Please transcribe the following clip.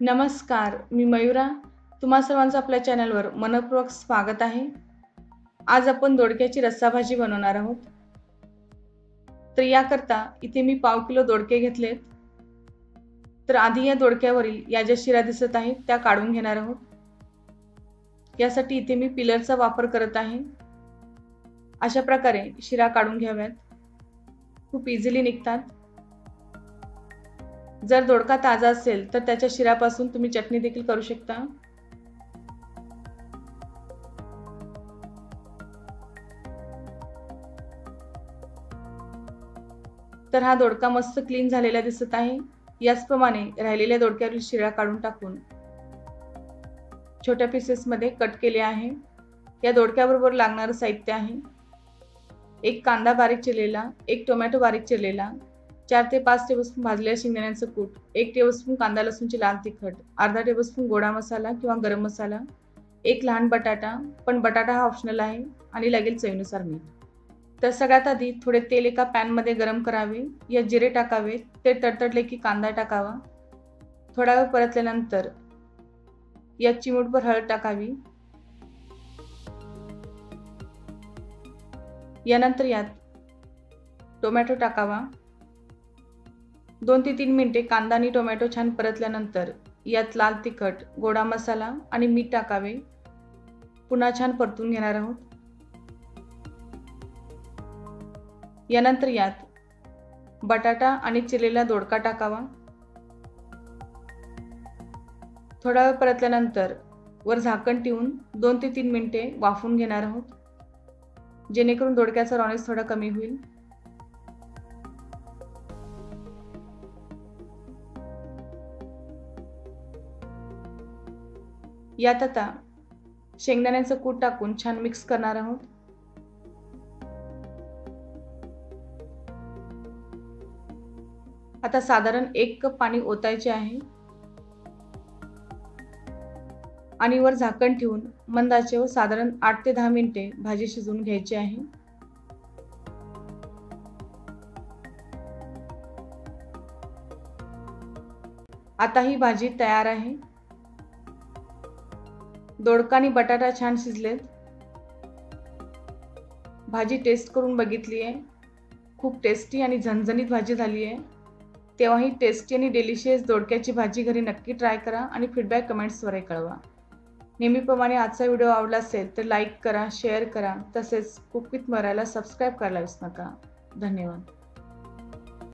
नमस्कार, मी मयुरा. तुम्हा सर्वांचं आपल्या चॅनलवर मनःपूर्वक स्वागत आहे. आज आपण दोडक्याची रस्सा भाजी बनवणार आहोत. तर याकरता इथे मी पाव किलो दोडके घेतलेत. तर आधी या दोडक्यावरील या ज्या शिरा दिसत आहेत त्या काढून घेणार आहोत. यासाठी इथे मी पिलरचा वापर करत आहे. अशा प्रकारे शिरा काढून घ्याव्यात. खूप इझिली निघतात. जर दोडका ताजा असेल तर त्याच्या शिरापासून तुम्ही चटणी देखील करू शकता. तर हा दोडका मस्त क्लीन झालेला दिसत आहे. याचप्रमाणे राहिलेल्या दोडक्यावरील शिरा काढून टाकून छोट्या पीसेसमध्ये कट केले आहे. या दोडक्याबरोबर लागणारं साहित्य आहे: एक कांदा बारीक चिरलेला, एक टोमॅटो बारीक चिरलेला, 4 ते 5 टेबलस्पून भाजलेल्या शेंगदाण्याचं कूट, 1 टेबलस्पून कांदा लसूणची लाल तिखट, अर्धा टेबलस्पून गोडा मसाला किंवा गरम मसाला, एक लहान बटाटा, पण बटाटा हा ऑप्शनल आहे, आणि लागेल चवीनुसार मीठ. तर सगळ्यात आधी थोडे तेल एका पॅनमध्ये गरम करावे. यात जिरे टाकावे. ते तडतडले की कांदा टाकावा. थोडा वेळ परतल्यानंतर यात चिमूटभर हळद टाकावी. यानंतर यात टोमॅटो टाकावा. 2 ते 3 मिनिटे कांदा आणि टोमॅटो छान परतल्यानंतर यात लाल तिखट, गोडा मसाला आणि मीठ टाकावे. पुन्हा छान परतून घेणार आहोत. यानंतर यात बटाटा आणि चिरलेला दोडका टाकावा. थोडा वेळ परतल्यानंतर वर झाकण ठेवून 2 ते 3 मिनिटे वाफवून घेणार आहोत, जेणेकरून दोडक्याचा रॉनेस थोडा कमी होईल. यात आता शेंगदाण्याचं कूट टाकून छान मिक्स करणार आहोत. आता साधारण 1 कप पाणी ओतायचे आहे आणि वर झाकण ठेवून मंद आचेवर साधारण 8 ते 10 मिनिटे भाजी शिजवून घ्यायची आहे. आता ही भाजी तयार आहे. दोडका आणि बटाटा छान शिजलेत. भाजी टेस्ट करून बघितली आहे. खूप टेस्टी आणि झणझणीत भाजी झाली आहे. तेव्हा ही टेस्टी आणि डिलिशियस दोडक्याची भाजी घरी नक्की ट्राय करा आणि फीडबॅक कमेंट्सद्वारे कळवा. नेहमीप्रमाणे आजचा व्हिडिओ आवडला असेल तर लाईक करा, शेअर करा, तसेच कुक विथ मयुराला सबस्क्राईब करायला विसरू नका. धन्यवाद.